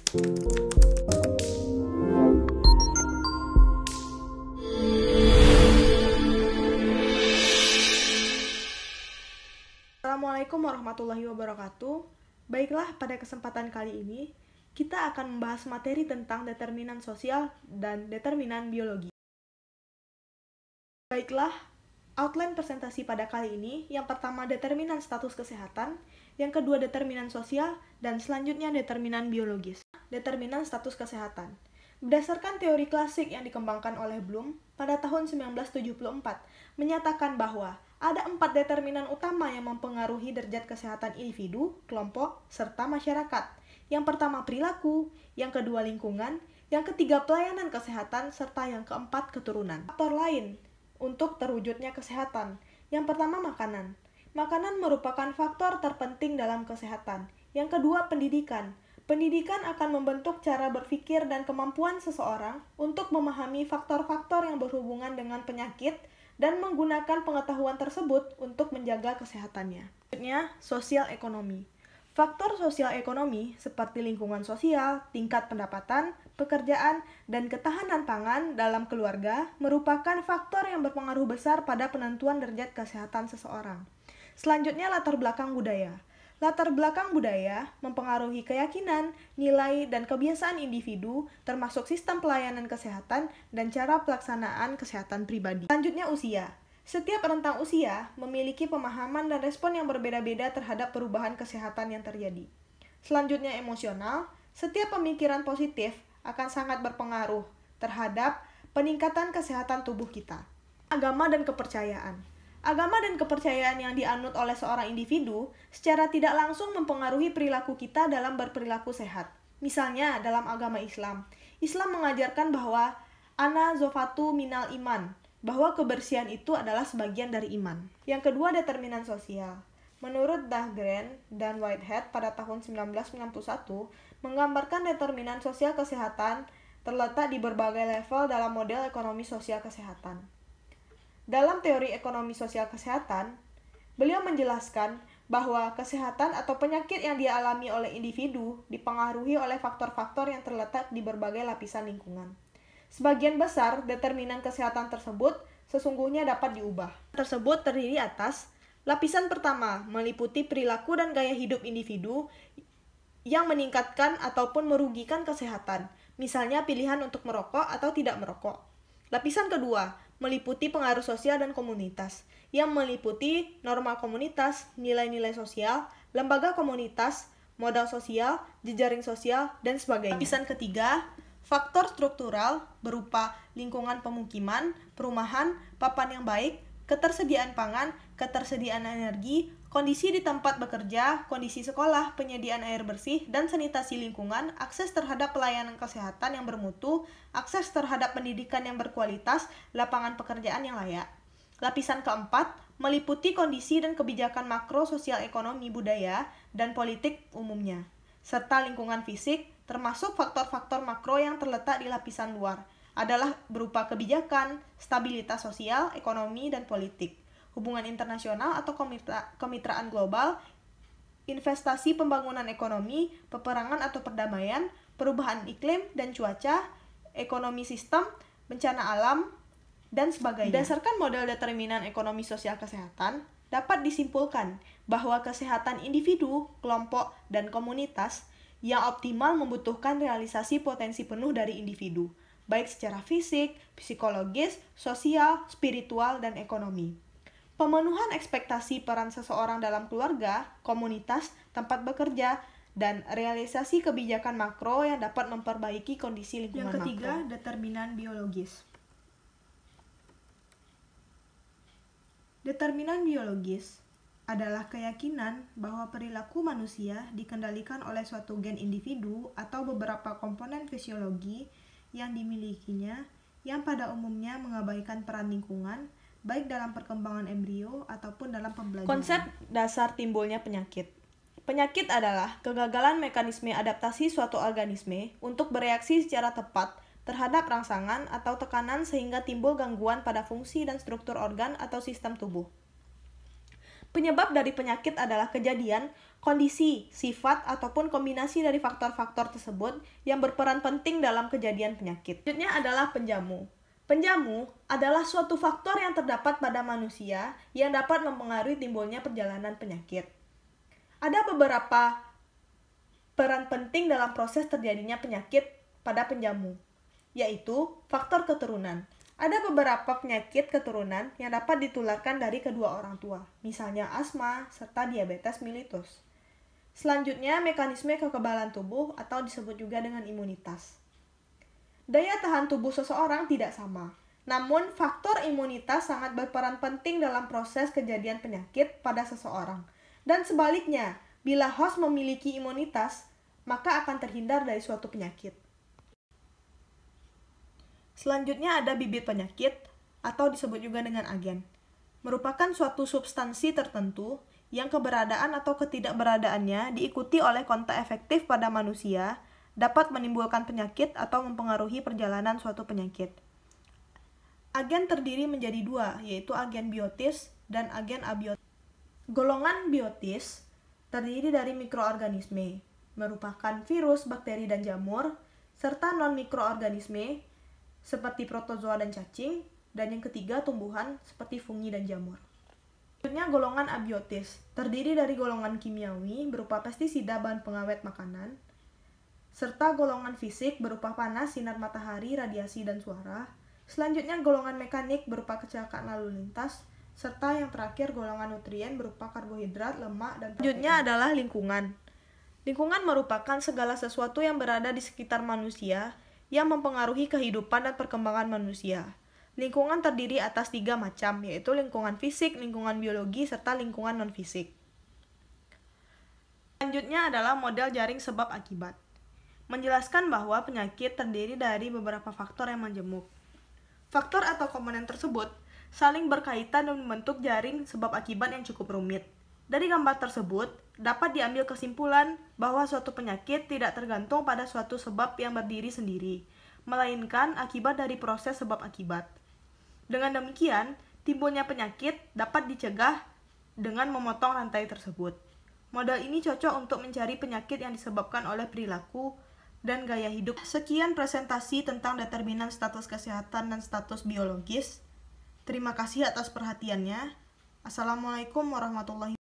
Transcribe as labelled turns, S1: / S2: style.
S1: Assalamualaikum warahmatullahi wabarakatuh. Baiklah, pada kesempatan kali ini kita akan membahas materi tentang determinan sosial dan determinan biologi. Baiklah, outline presentasi pada kali ini, yang pertama determinan status kesehatan, yang kedua determinan sosial, dan selanjutnya determinan biologis. Determinan status kesehatan. Berdasarkan teori klasik yang dikembangkan oleh Bloom pada tahun 1974, menyatakan bahwa ada 4 determinan utama yang mempengaruhi derajat kesehatan individu, kelompok, serta masyarakat. Yang pertama perilaku, yang kedua lingkungan, yang ketiga pelayanan kesehatan, serta yang keempat keturunan. Faktor lain untuk terwujudnya kesehatan. Yang pertama makanan. Makanan merupakan faktor terpenting dalam kesehatan. Yang kedua pendidikan. Pendidikan akan membentuk cara berpikir dan kemampuan seseorang untuk memahami faktor-faktor yang berhubungan dengan penyakit dan menggunakan pengetahuan tersebut untuk menjaga kesehatannya. Selanjutnya, sosial ekonomi. Faktor sosial ekonomi seperti lingkungan sosial, tingkat pendapatan, pekerjaan, dan ketahanan pangan dalam keluarga merupakan faktor yang berpengaruh besar pada penentuan derajat kesehatan seseorang. Selanjutnya, latar belakang budaya. Latar belakang budaya mempengaruhi keyakinan, nilai, dan kebiasaan individu, termasuk sistem pelayanan kesehatan dan cara pelaksanaan kesehatan pribadi. Selanjutnya, usia. Setiap rentang usia memiliki pemahaman dan respon yang berbeda-beda terhadap perubahan kesehatan yang terjadi. Selanjutnya, emosional. Setiap pemikiran positif akan sangat berpengaruh terhadap peningkatan kesehatan tubuh kita. Agama dan kepercayaan. Agama dan kepercayaan yang dianut oleh seorang individu secara tidak langsung mempengaruhi perilaku kita dalam berperilaku sehat. Misalnya, dalam agama Islam, Islam mengajarkan bahwa ana zofatu minal iman, bahwa kebersihan itu adalah sebagian dari iman. Yang kedua, determinan sosial. Menurut Dahlgren dan Whitehead pada tahun 1991, menggambarkan determinan sosial kesehatan terletak di berbagai level dalam model ekonomi sosial kesehatan. Dalam teori ekonomi sosial kesehatan, beliau menjelaskan bahwa kesehatan atau penyakit yang dialami oleh individu dipengaruhi oleh faktor-faktor yang terletak di berbagai lapisan lingkungan. Sebagian besar determinan kesehatan tersebut sesungguhnya dapat diubah. Tersebut terdiri atas lapisan pertama meliputi perilaku dan gaya hidup individu yang meningkatkan ataupun merugikan kesehatan, misalnya pilihan untuk merokok atau tidak merokok. Lapisan kedua meliputi pengaruh sosial dan komunitas, yang meliputi norma komunitas, nilai-nilai sosial, lembaga komunitas, modal sosial, jejaring sosial, dan sebagainya. Lapisan ketiga, faktor struktural berupa lingkungan pemukiman, perumahan, papan yang baik, ketersediaan pangan, ketersediaan energi, kondisi di tempat bekerja, kondisi sekolah, penyediaan air bersih, dan sanitasi lingkungan, akses terhadap pelayanan kesehatan yang bermutu, akses terhadap pendidikan yang berkualitas, lapangan pekerjaan yang layak. Lapisan keempat, meliputi kondisi dan kebijakan makro sosial ekonomi budaya dan politik umumnya, serta lingkungan fisik, termasuk faktor-faktor makro yang terletak di lapisan luar, adalah berupa kebijakan, stabilitas sosial, ekonomi, dan politik, hubungan internasional atau kemitraan global, investasi pembangunan ekonomi, peperangan atau perdamaian, perubahan iklim dan cuaca, ekonomi sistem, bencana alam, dan sebagainya. Berdasarkan model determinan ekonomi sosial kesehatan, dapat disimpulkan bahwa kesehatan individu, kelompok, dan komunitas yang optimal membutuhkan realisasi potensi penuh dari individu, baik secara fisik, psikologis, sosial, spiritual, dan ekonomi. Pemenuhan ekspektasi peran seseorang dalam keluarga, komunitas, tempat bekerja, dan realisasi kebijakan makro yang dapat memperbaiki kondisi lingkungan makro. Yang ketiga, determinan biologis. Determinan biologis adalah keyakinan bahwa perilaku manusia dikendalikan oleh suatu gen individu atau beberapa komponen fisiologi yang dimilikinya, yang pada umumnya mengabaikan peran lingkungan, baik dalam perkembangan embrio ataupun dalam pembelajaran. Konsep dasar timbulnya penyakit. Penyakit adalah kegagalan mekanisme adaptasi suatu organisme untuk bereaksi secara tepat terhadap rangsangan atau tekanan sehingga timbul gangguan pada fungsi dan struktur organ atau sistem tubuh. Penyebab dari penyakit adalah kejadian, kondisi, sifat, ataupun kombinasi dari faktor-faktor tersebut yang berperan penting dalam kejadian penyakit. Selanjutnya adalah penjamu. Penjamu adalah suatu faktor yang terdapat pada manusia yang dapat mempengaruhi timbulnya perjalanan penyakit. Ada beberapa peran penting dalam proses terjadinya penyakit pada penjamu, yaitu faktor keturunan. Ada beberapa penyakit keturunan yang dapat ditularkan dari kedua orang tua, misalnya asma serta diabetes mellitus. Selanjutnya, mekanisme kekebalan tubuh atau disebut juga dengan imunitas. Daya tahan tubuh seseorang tidak sama, namun faktor imunitas sangat berperan penting dalam proses kejadian penyakit pada seseorang. Dan sebaliknya, bila host memiliki imunitas, maka akan terhindar dari suatu penyakit. Selanjutnya ada bibit penyakit, atau disebut juga dengan agen. Merupakan suatu substansi tertentu yang keberadaan atau ketidakberadaannya diikuti oleh kontak efektif pada manusia, dapat menimbulkan penyakit atau mempengaruhi perjalanan suatu penyakit. Agen terdiri menjadi dua, yaitu agen biotis dan agen abiotis. Golongan biotis terdiri dari mikroorganisme, merupakan virus, bakteri, dan jamur, serta non-mikroorganisme, seperti protozoa dan cacing, dan yang ketiga tumbuhan seperti fungi dan jamur. Selanjutnya golongan abiotis, terdiri dari golongan kimiawi berupa pestisida bahan pengawet makanan, serta golongan fisik berupa panas, sinar matahari, radiasi, dan suara. Selanjutnya golongan mekanik berupa kecelakaan lalu lintas, serta yang terakhir golongan nutrien berupa karbohidrat, lemak, dan protein. Selanjutnya adalah lingkungan. Lingkungan merupakan segala sesuatu yang berada di sekitar manusia yang mempengaruhi kehidupan dan perkembangan manusia. Lingkungan terdiri atas 3 macam, yaitu lingkungan fisik, lingkungan biologi, serta lingkungan non-fisik. Selanjutnya adalah model jaring sebab akibat. Menjelaskan bahwa penyakit terdiri dari beberapa faktor yang menjemuk. Faktor atau komponen tersebut saling berkaitan dan membentuk jaring sebab akibat yang cukup rumit. Dari gambar tersebut, dapat diambil kesimpulan bahwa suatu penyakit tidak tergantung pada suatu sebab yang berdiri sendiri, melainkan akibat dari proses sebab akibat. Dengan demikian, timbulnya penyakit dapat dicegah dengan memotong rantai tersebut. Model ini cocok untuk mencari penyakit yang disebabkan oleh perilaku dan gaya hidup. Sekian presentasi tentang determinan status kesehatan dan status biologis. Terima kasih atas perhatiannya. Assalamualaikum warahmatullahi wabarakatuh.